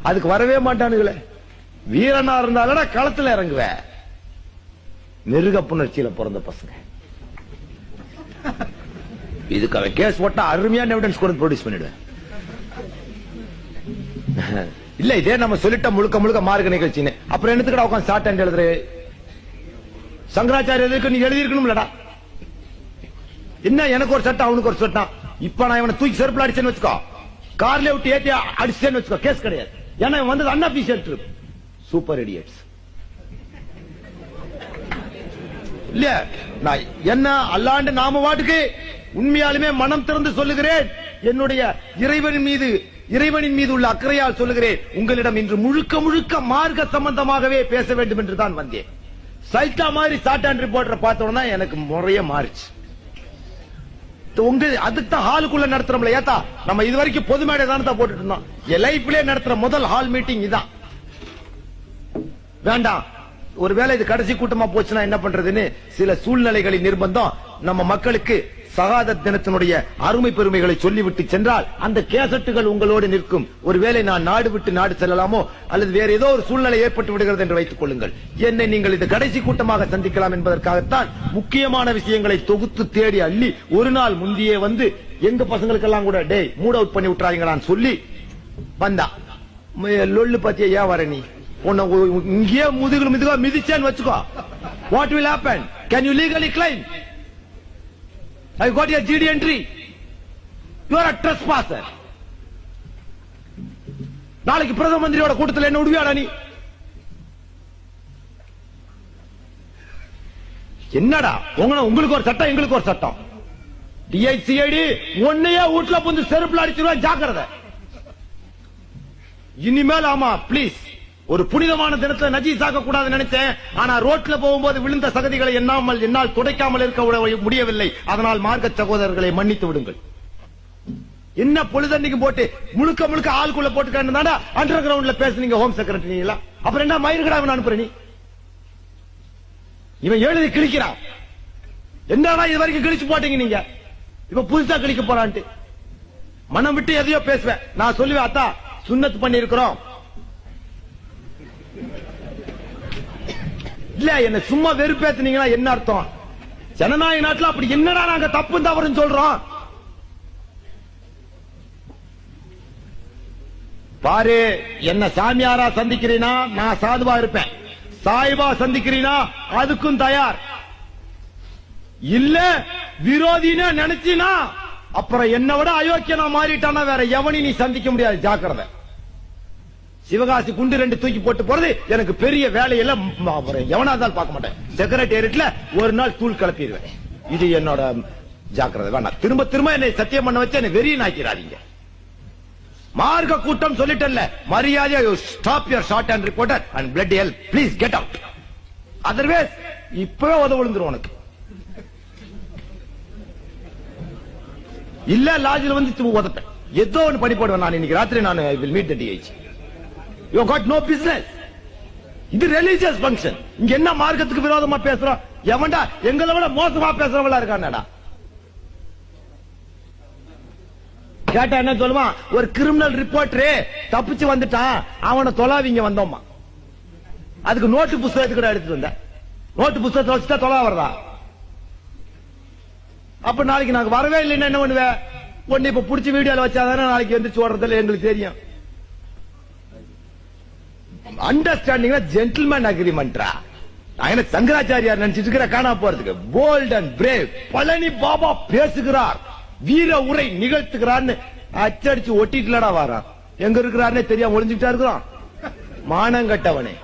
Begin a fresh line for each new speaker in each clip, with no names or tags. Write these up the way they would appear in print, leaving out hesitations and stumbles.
அதுக்கு வரவே மாட்டானுங்களே. வீரனா இருந்தாலும் களத்துல இறங்குவேன். மிருக புணர்ச்சியில பிறந்த பசங்க. இதுக்கு அவன் கேஸ் போட்டா அருமையான எவிடன்ஸ் கூட ப்ரொடியூஸ் பண்ணிடுவேன். இல்ல இதே நம்ம சொல்லிட்ட முழுக்க முழுக்க மார்க்க நிகழ்ச்சின்னு அப்புறம் என்னத்துக்கடா உட்காந்து ஷார்ட் ஹேண்ட் எழுதுற? சங்கராச்சாரியருக்கு நீ எழுதிருக்கணும்லடா. என்ன எனக்கு ஒரு சட்டம் அவனுக்கு ஒரு சட்டம். இப்ப நான் இவனை தூக்கி செருப்புல அடிச்சேன்னு வச்சுக்கோ, கார்ல விட்டு ஏத்தி அடிச்சேன்னு வச்சுக்கோ, கேஸ் கிடையாது. ஏன்னா இவன் வந்தது அன்அபிஷியல் ட்ரிப். சூப்பர் இடியட்ஸ் இல்ல. நான் என்ன அல்லாண்டு நாம வாட்டுக்கு உண்மையாலுமே மனம் திறந்து சொல்லுகிறேன். என்னுடைய இறைவனின் மீது உள்ள அக்கறையால் சொல்லுகிறேன். உங்களிடம் இன்று முழுக்க முழுக்க மார்க்க சம்பந்தமாகவே பேச வேண்டும் என்று தான் வந்தேன். சைட்டா மாதிரி ஷார்ட் ஹேண்ட் ரிப்போர்ட்டரை பார்த்தோம்னா எனக்கு முறைய மாறிச்சு. அதுக்கு தான் ஹாலுக்குள்ள நடத்துறோம்ல. ஏத்தா நம்ம இது வரைக்கும் பொது மேடை தானே போட்டுட்டு இருந்தோம். என் லைஃப்லயே நடத்துற முதல் ஹால் மீட்டிங் இதான். வேண்டாம், ஒருவேளை இது கடைசி கூட்டமா போச்சுன்னா என்ன பண்றதுன்னு சில சூழ்நிலைகளின் நிர்பந்தம் நம்ம மக்களுக்கு சகாதத் தினத்தினுடைய அருமை பெருமைகளை சொல்லிவிட்டு சென்றால் அந்த கேசட்டுகள் உங்களோடு நிற்கும். ஒருவேளை நான் நாடு விட்டு நாடு செல்லலாமோ அல்லது வேற ஏதோ ஒரு சூழ்நிலை ஏற்பட்டு விடுகிறது என்று வைத்துக் கொள்ளுங்கள். என்னை நீங்கள் இது கடைசி கூட்டமாக சந்திக்கலாம் என்பதற்காகத்தான் முக்கியமான விஷயங்களை தொகுத்து தேடி அள்ளி ஒரு நாள் முந்தியே வந்து எங்க பசங்களுக்கெல்லாம் கூட டே மூட் அவுட் பண்ணி விட்டுறாங்களான்னு சொல்லி வந்தா. லொல்லு பத்தியா ஏன் வர நீ இங்கேயே முதுகா மிதிச்சேன்னு வச்சுக்கோ. What will happen? Can you legally claim? I got your GD entry. You are a trespasser. நாளைக்கு பிரதம மந்திரியோட கூட்டத்தில் என்ன விடுவியாடா நீ? என்னடா உங்களுக்கு ஒரு சட்டம் எங்களுக்கு ஒரு சட்டம். DICID ஒன்னையே வீட்டுல புந்து செருப்புல அடிச்சிருவா, ஜாக்கிரதை. இனிமேல் ஆமா பிளீஸ். ஒரு புனிதமான தினத்தை நஜீஸ் ஆக்க கூடாது நினைச்சேன். ஆனா ரோட்ல போகும்போது விழுந்த சகதிகளை என்னால் துடைக்காமல் இருக்க முடியவில்லை. அதனால் மார்க்க சகோதரர்களை மன்னித்து விடுங்கள். என்ன பொழுதன்னைக்கு போட்டு முழுக்க முழுக்க ஆளுக்குள்ள போட்டுக்காண்டா அண்டர் கிரவுண்ட்ல பேசுனீங்க ஹோம் செக்ரட்டரி. அப்புறம் என்ன மயிர்கடா அனுப்புற நீ? இவன் எழுதி கிழிக்கிறான். என்னடா இது வரைக்கும் கிழிச்சு போட்டீங்க நீங்க, இப்ப புதுசா கிழிக்க போறான்ட்டு மனம் விட்டு எதையோ பேசுவேன். நான் சொல்லுவேன், அத்தா சுன்னத்து பண்ணி இருக்கிறோம். இல்ல என்ன சும்மா வெறுப்பேத்துனீங்கன்னா என்ன அர்த்தம்? ஜனநாயக நாட்டுல அப்படி என்னடா நாங்க தப்பு தவறுன்னு சொல்றோம்? பாரு, என்ன சாமியாரா சந்திக்கிறீனா நான் சாதுவா இருப்பேன். சாயிபா சந்திக்கிறீனா அதுக்கும் தயார். இல்ல விரோதினா நினைச்சினா அப்புறம் என்ன விட அயோக்கியனா மாறிட்டானா வேற எவனையும் நீ சந்திக்க முடியாது. ஜாக்கிரதை. சிவகாசி குண்டு 2 தூக்கி போட்டு போறது எனக்கு பெரிய வேலையில எவனாதான் பார்க்க மாட்டேன். செக்ரட்டேரியட்ல ஒரு நாள் தூள் கிளப்பிடுவேன். இது என்னோட ஜாக்கிரதை. வேணாம் திரும்ப திரும்ப என்னை சத்தியம் பண்ண வச்சு என்னை வெறியன் ஆக்கிறாதீங்க. மார்க்க கூட்டம் சொல்லிட்டல்ல, மரியாதையா you stop your shorthand reporter and bloody hell please get out. Otherwise இப்பவே உதவ விழுந்துரும் உனக்கு. இல்ல லாஜில் வந்து உதப்பேன். ஏதோ ஒன்று பண்ணி போடுவேன். நான் இன்னைக்கு ராத்திரி நான் will meet the DIG. You got no business. இது ரிலிஜியஸ் ஃபங்க்ஷன். இங்க என்ன மார்க்கத்துக்கு விரோதமா பேசுறோம்? எவன்டா எங்களை விட மோசமா பேசுறவங்களா இருக்கானடா? கேட்டா என்ன சொல்லுவான்? ஒரு கிரிமினல் ரிப்போர்ட்டரே தப்பிச்சு வந்துட்டான், அவனை தொலாவிங்க வந்தோமா. அதுக்கு நோட்டு புத்தகத்துக்கு எடுத்துட்டு வந்த. நோட்டு புத்தகத்தை வச்சுட்டா தொலா வரதா? அப்ப நாளைக்கு நாங்க வரவே இல்லைன்னா என்ன பண்ணுவேன்? ஒன்னு இப்ப புடிச்சு வீடியோல வச்சாதானே நாளைக்கு எந்திரிச்சு ஓடுறதுல எங்களுக்கு தெரியும். அண்டர்ஸ்டாண்டிங் ஜென்டில்மேன் அக்ரிமெண்ட்ரா. நான் சங்கராச்சாரியார் நினைச்சிட்டு இருக்கிற காணா போறதுக்கு. Bold and brave Palani Baba பேசுகிறார், வீர உரை நிகழ்த்துகிறான்னு அச்சடிச்சு ஒட்டிட்டுலடா வாரா. எங்க இருக்கிறாருன்னே தெரியாம ஒளிஞ்சுக்கிட்டா இருக்கிறான். மானங்கட்டவனே.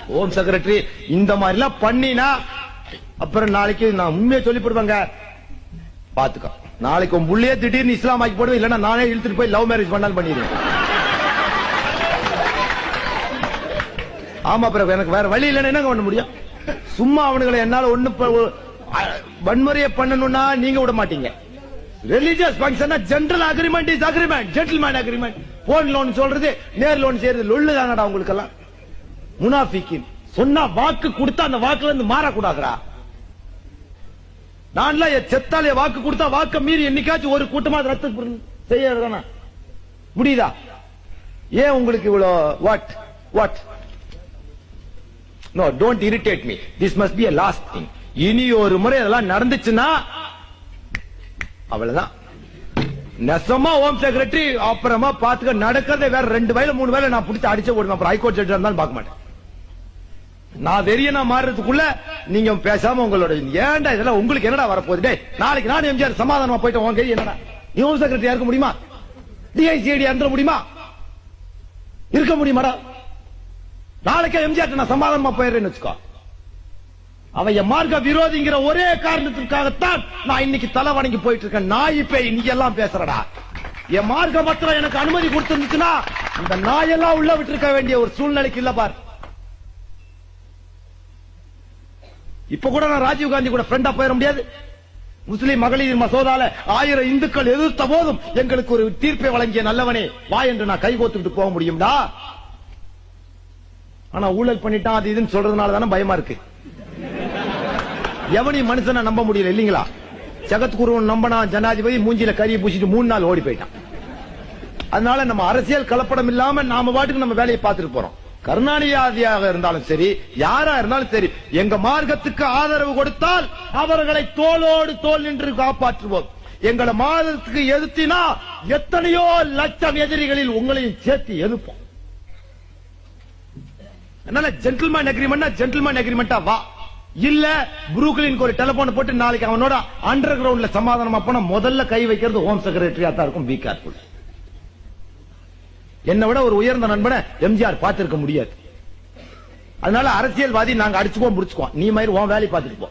ஹோம் செக்ரட்டரி இந்த மாதிரி எல்லாம் பண்ணினா அப்புறம் நாளைக்கு நான் உண்மையை சொல்லி போடுவாங்க. பாத்துக்கோ, நாளைக்கு உன் புள்ளையே திடீர்னு இஸ்லாம் ஆக்கி போடுவேன். இல்லன்னா நானே இழுத்துட்டு போய் லவ் மேரேஜ் பண்ணாலும் பண்ணிடுவேன். ஆமா, பிறகு எனக்கு வேற வழி இல்லைன்னு என்ன பண்ண முடியும்? சும்மா அவனுங்களை என்னால ஒண்ணு வன்முறையை பண்ணணும்னா நீங்க விட மாட்டீங்க. Religious function general agreement is agreement, gentleman agreement. போன் லோன் சொல்றது நேர் லோன் செய்யறது லொல்லு தானடா உங்களுக்கு எல்லாம். முனாஃபிக்கின் சொன்னா வாக்கு கொடுத்தா அந்த வாக்குல இருந்து மாறக்கூடாதுடா. நான்லாம் செத்தாலே வாக்கு கொடுத்தா வாக்க மீறி என்னைக்காச்சும் ஒரு கூட்டமா ரத்து செய்யறதானா முடியுதா? ஏன் உங்களுக்கு இவ்வளோ what what? No, don't irritate me. This must be a last thing. இனி ஒரு முறை அதெல்லாம் நடந்துச்சுன்னா அவ்வளவுதான். நெசமா ஹோம் செக்ரட்டரி அப்புறமா பாத்துக்க. நடக்கிறதே வேற 2 வேலை 3 வேலை நான் பிடிச்சி அடிச்ச ஓடுவேன். அப்புறம் ஹைகோர்ட் ஜட்ஜா இருந்தாலும் பார்க்க மாட்டேன். நான் வெறியனா மாறுறதுக்குள்ள நீங்க பேசாம உங்களோட ஏன்டா இதெல்லாம் உங்களுக்கு என்னடா வரப்போகுது? நாளைக்கு நான் எம்ஜிஆர் சமாதானமா போயிட்டு உங்க கை என்னடா? நீ ஹோம் செக்ரட்டரியா இருக்க முடியுமா? டிஐசிஐடி இருக்க முடியுமா? இருக்க முடியுமாடா? நாளைக்கே எம்ஜிஆர் நான் சமாதானமா போயிடுறேன்னு வச்சுக்கோ. அவன் என் மார்க்க விரோதிங்கிற ஒரே காரணத்திற்காகத்தான் நான் இன்னைக்கு தலை வணங்கி போயிட்டு இருக்கேன். நாய் பேய் நீ எல்லாம் பேசுறடா. என் மார்க்க மாத்திரம் எனக்கு அனுமதி கொடுத்திருந்துச்சுன்னா இந்த நாயெல்லாம் உள்ள விட்டுருக்க வேண்டிய ஒரு சூழ்நிலைக்கு இல்ல பார். இப்ப கூட நான் ராஜீவ் காந்தி கூட ஃப்ரெண்டா போயிட முடியாது. முஸ்லிம் மகளிர் மசோதால 1000 இந்துக்கள் எதிர்த்த போதும் எங்களுக்கு ஒரு தீர்ப்பை வழங்கிய நல்லவனே வா என்று நான் கைகோத்துட்டு போக முடியும்டா. ஆனா ஊழல் பண்ணிட்டான் அது இதுன்னு சொல்றதுனால தானே பயமா இருக்கு. எவனி மனுஷனை நம்ப முடியல இல்லீங்களா? ஜகத்குருவன் நம்பனா ஜனாதிபதி மூஞ்சில கறியை பூசிட்டு 3 நாள் ஓடி போயிட்டான். அதனால நம்ம அரசியல் கலப்படம் இல்லாம நாம பாட்டுக்கு நம்ம வேலையை பார்த்துட்டு போறோம். கருணாநிதியாக இருந்தாலும் சரி, யாரா இருந்தாலும் சரி, எங்க மார்க்கத்துக்கு ஆதரவு கொடுத்தால் அவர்களை தோளோடு தோள் நின்று காப்பாற்றுவோம். எங்களை மார்க்கத்துக்கு எதிர்த்தினா எத்தனையோ லட்சம் எதிரிகளில் உங்களையும் சேர்த்து எதிர்ப்போம். அதனால ஜென்டில்மேன் அக்ரிமெண்ட் ஜென்டில்மேன் அக்ரிமெண்டா வா. இல்ல புரூக்லினுக்கு ஒரு டெலிபோன் போட்டு நாளைக்கு அவனோட அண்டர் கிரவுண்ட்ல சமாதானமா போனா முதல்ல கை வைக்கிறது ஹோம் செக்ரட்டரியா தான் இருக்கும். Be careful. என்னை விட ஒரு உயர்ந்த நண்பனை எம்ஜிஆர் பார்த்திருக்க முடியாது. அதனால அரசியல்வாதி நாங்க அடிச்சுக்கோ முடிச்சுக்கோ. நீ மாதிரி உன் வேலையை பார்த்துட்டு போ.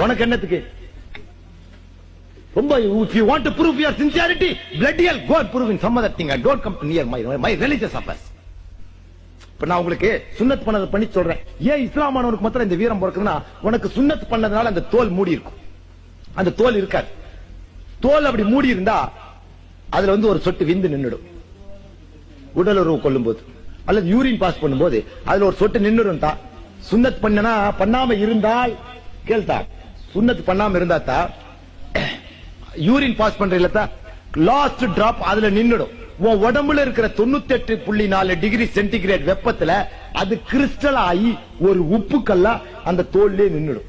உனக்கு என்னத்துக்கு? ரொம்ப if you want to prove your sincerity, bloody hell, go and prove in some other thing and don't come near my religious affairs. இப்ப நான் உங்களுக்கு சுன்னத் பண்ணதை பண்ணி சொல்றேன். ஏன் இஸ்லாமானவனுக்கு மாத்திரம் இந்த வீரம் பிறக்குதுன்னா, உனக்கு சுன்னத் பண்ணதுனால அந்த தோல் மூடி இருக்கும். அந்த தோல் இருக்காது. தோல் அப்படி மூடி இருந்தா அதுல ஒரு சொட்டு விந்து நின்னுடும். உடல் உறவு கொள்ளும் போது அல்லது யூரின் பாஸ் பண்ணும்போது அதுல ஒரு சொட்டு நின்னுடும். சுன்னத் பண்ணனா பண்ணாம இருந்தால் கேள்தா, சுன்னத் பண்ணாம இருந்தா யூரின் பாஸ் பண்ற இல்லத்தா லாஸ்ட் டிராப் அதுல நின்னுடும். உன் உடம்புல இருக்கிற 98.4 டிகிரி சென்டிகிரேட் வெப்பத்துல அது கிறிஸ்டல் ஆகி ஒரு உப்பு கல்லா அந்த தோல்லே நின்னுடும்.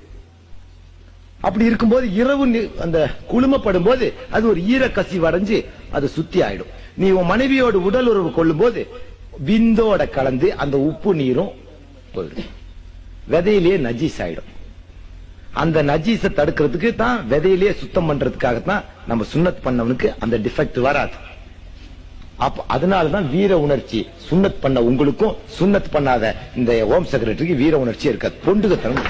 அப்படி இருக்கும்போது இரவு அந்த குளுமப்படும் போது அது ஒரு ஈரக்கசிவு அடைஞ்சு அது சுத்தி ஆயிடும். நீ உன் மனைவியோடு உடல் உறவு கொள்ளும் போது விந்தோட கலந்து அந்த உப்பு நீரும் போயிடும். விதையிலேயே நஜீஸ் ஆயிடும். அந்த நஜீஸை தடுக்கிறதுக்கு தான் விதையிலேயே சுத்தம் பண்றதுக்காகத்தான் நம்ம சுன்னத் பண்ணவனுக்கு அந்த டிஃபெக்ட் வராது. அதனாலதான் வீர உணர்ச்சி சுன்னத் பண்ண உங்களுக்கும் சுன்னத் பண்ணாத இந்த ஹோம் செக்ரட்டரிக்கு வீர உணர்ச்சி இருக்காது. பொண்டுகத்தனம்.